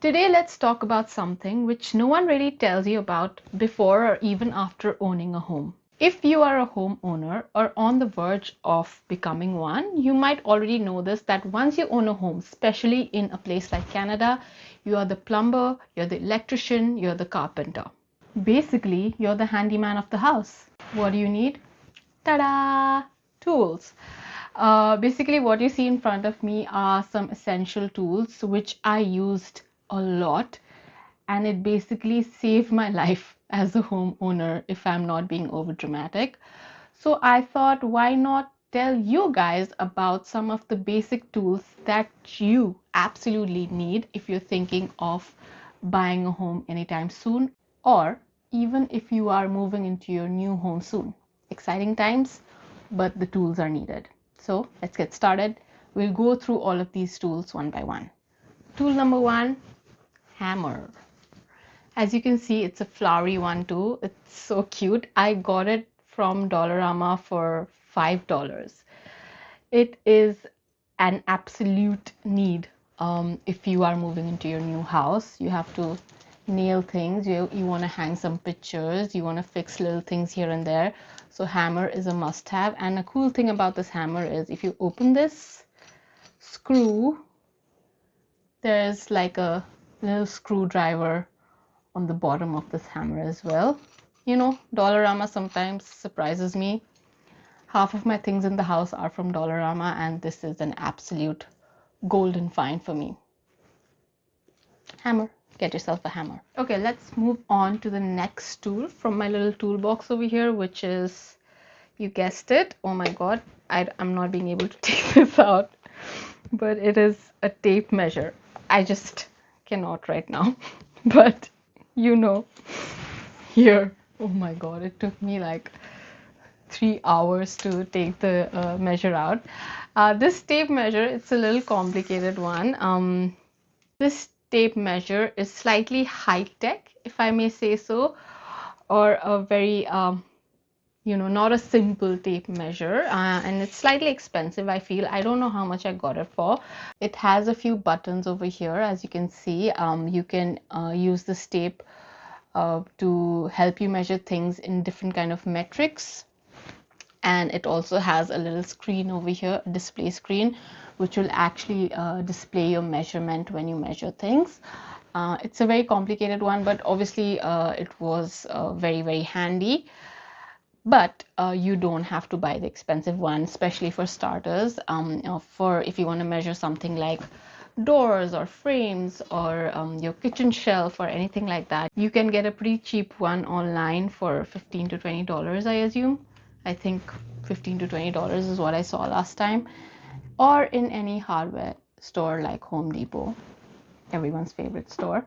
Today, let's talk about something which no one really tells you about before or even after owning a home. If you are a homeowner or on the verge of becoming one, you might already know this that once you own a home, especially in a place like Canada, you are the plumber, you're the electrician, you're the carpenter. Basically, you're the handyman of the house. What do you need? Ta-da! Tools. Basically, what you see in front of me are some essential tools which I used a lot, and it basically saved my life as a homeowner if I'm not being over dramatic. So I thought, why not tell you guys about some of the basic tools that you absolutely need if you're thinking of buying a home anytime soon, or even if you are moving into your new home soon. Exciting times, but the tools are needed. So let's get started. We'll go through all of these tools one by one. Tool number one, hammer. As you can see, it's a flowery one too. It's so cute. I got it from Dollarama for $5. It is an absolute need. If you are moving into your new house, you have to nail things, you want to hang some pictures, you want to fix little things here and there. So hammer is a must-have. And a cool thing about this hammer is if you open this screw, there's like a little screwdriver on the bottom of this hammer as well. You know, Dollarama sometimes surprises me. Half of my things in the house are from Dollarama, and this is an absolute golden find for me. Hammer. Get yourself a hammer. Okay, let's move on to the next tool from my little toolbox over here, which is, you guessed it, oh my god, I'm not being able to take this out, but it is a tape measure. I just cannot right now, but you know, here, oh my god, it took me like 3 hours to take the measure out. This tape measure, it's a little complicated one. This tape measure is slightly high-tech, if I may say so, or a very, not a simple tape measure, and it's slightly expensive, I feel. I don't know how much I got it for. It has a few buttons over here, as you can see. You can use this tape to help you measure things in different kind of metrics. And it also has a little screen over here, a display screen, which will actually display your measurement when you measure things. It's a very complicated one, but obviously it was very, very handy. But you don't have to buy the expensive one, especially for starters. For if you want to measure something like doors or frames or your kitchen shelf or anything like that, you can get a pretty cheap one online for $15 to $20, I assume. I think $15 to $20 is what I saw last time, or in any hardware store like Home Depot, everyone's favorite store.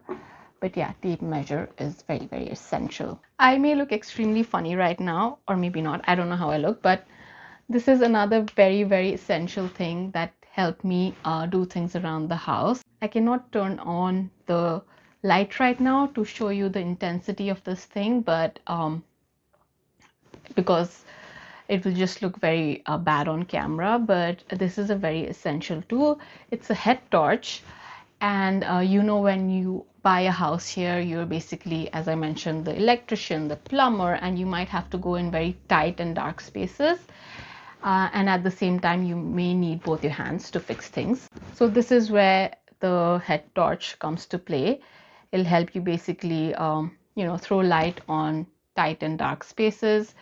But yeah, tape measure is very, very essential. I may look extremely funny right now, or maybe not, I don't know how I look, but this is another very, very essential thing that helped me do things around the house. I cannot turn on the light right now to show you the intensity of this thing, but because it will just look very bad on camera, but this is a very essential tool. It's a head torch, and when you buy a house here, you're basically, as I mentioned, the electrician, the plumber, and you might have to go in very tight and dark spaces, and at the same time you may need both your hands to fix things. So this is where the head torch comes to play. It'll help you basically throw light on tight and dark spaces.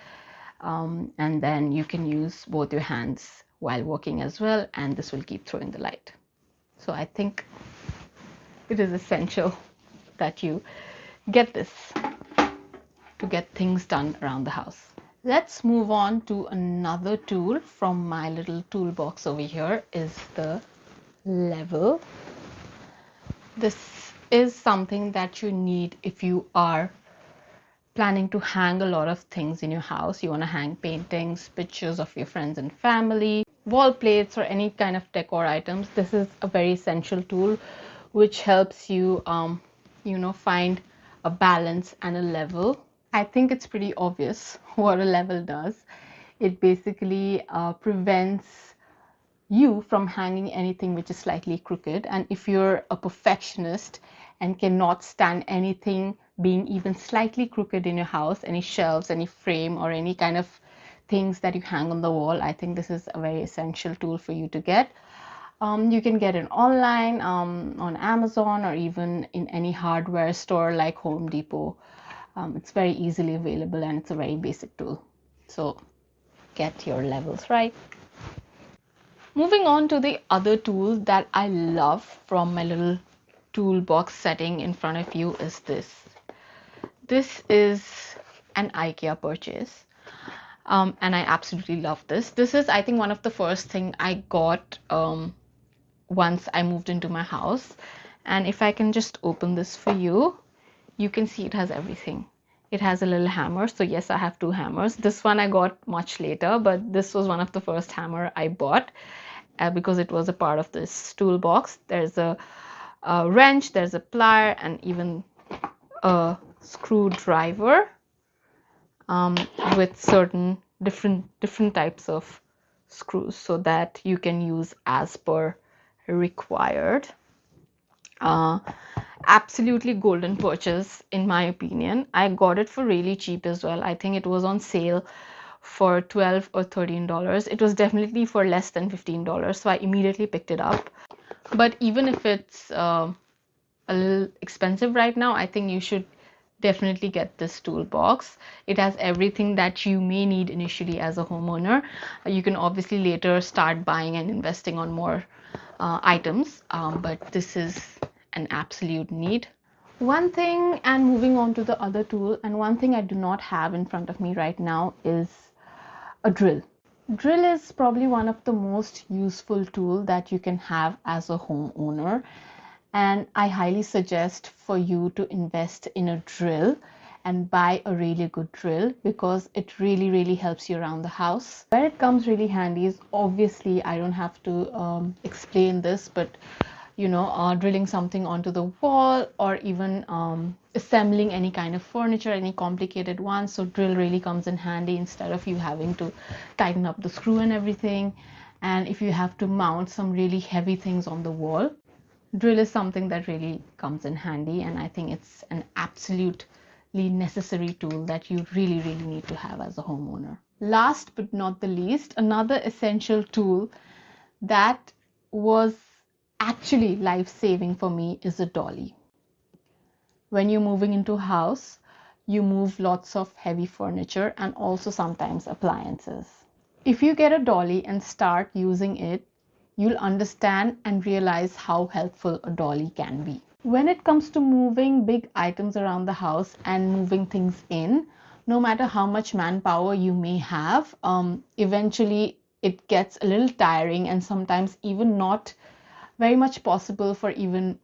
And then you can use both your hands while working as well, and this will keep throwing the light. So I think it is essential that you get this to get things done around the house. Let's move on to another tool from my little toolbox over here, is the level. This is something that you need if you are planning to hang a lot of things in your house. You want to hang paintings, pictures of your friends and family, wall plates, or any kind of decor items. This is a very essential tool which helps you find a balance and a level. I think it's pretty obvious what a level does. It basically prevents you from hanging anything which is slightly crooked, and if you're a perfectionist and cannot stand anything being even slightly crooked in your house, any shelves, any frame, or any kind of things that you hang on the wall, I think this is a very essential tool for you to get. You can get it online, on Amazon, or even in any hardware store like Home Depot. It's very easily available and it's a very basic tool. So get your levels right. Moving on to the other tool that I love from my little toolbox setting in front of you is this. This is an IKEA purchase. And I absolutely love this. This is, I think, one of the first thing I got once I moved into my house. And if I can just open this for you, you can see it has everything. It has a little hammer. So yes, I have two hammers. This one I got much later, but this was one of the first hammer I bought because it was a part of this toolbox. There's a wrench, there's a plier, and even a screwdriver with certain different types of screws so that you can use as per required. Absolutely golden purchase in my opinion. I got it for really cheap as well. I think it was on sale for $12 or $13. It was definitely for less than $15, so I immediately picked it up. But even if it's a little expensive right now, I think you should definitely get this toolbox. It has everything that you may need initially as a homeowner. You can obviously later start buying and investing on more items, but this is an absolute need. One thing, and moving on to the other tool, and one thing I do not have in front of me right now is a drill. Drill is probably one of the most useful tool that you can have as a homeowner, and I highly suggest for you to invest in a drill and buy a really good drill because it really helps you around the house. Where it comes really handy is, obviously I don't have to explain this, but you know, drilling something onto the wall, or even assembling any kind of furniture, any complicated one. So drill really comes in handy instead of you having to tighten up the screw and everything. And if you have to mount some really heavy things on the wall, drill is something that really comes in handy, and I think it's an absolutely necessary tool that you really need to have as a homeowner. Last but not the least, another essential tool that was actually life-saving for me is a dolly. When you're moving into a house, you move lots of heavy furniture and also sometimes appliances. If you get a dolly and start using it, you'll understand and realize how helpful a dolly can be. When it comes to moving big items around the house and moving things in, no matter how much manpower you may have, eventually it gets a little tiring and sometimes even not very much possible for even,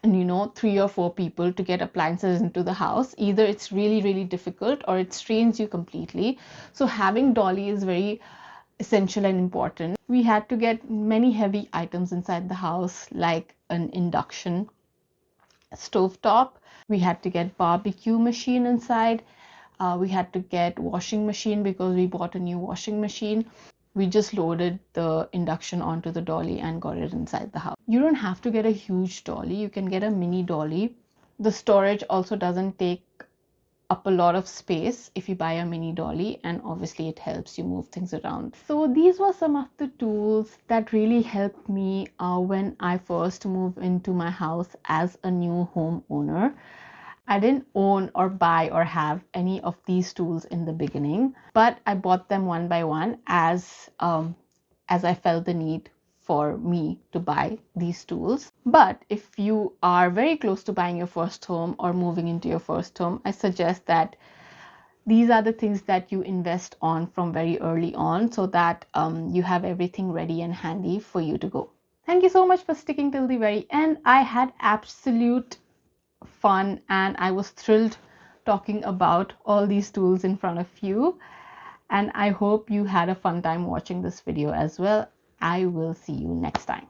you know, 3 or 4 people to get appliances into the house. Either it's really difficult or it strains you completely. So having dolly is very essential and important. We had to get many heavy items inside the house, like an induction stovetop. We had to get barbecue machine inside. We had to get washing machine because we bought a new washing machine. We just loaded the induction onto the dolly and got it inside the house. You don't have to get a huge dolly. You can get a mini dolly. The storage also doesn't take up a lot of space if you buy a mini dolly, and obviously it helps you move things around. So these were some of the tools that really helped me when I first moved into my house as a new homeowner. I didn't own or buy or have any of these tools in the beginning, but I bought them one by one as I felt the need for me to buy these tools. But if you are very close to buying your first home or moving into your first home, I suggest that these are the things that you invest on from very early on so that you have everything ready and handy for you to go. Thank you so much for sticking till the very end. I had absolute fun and I was thrilled talking about all these tools in front of you, and I hope you had a fun time watching this video as well. I will see you next time.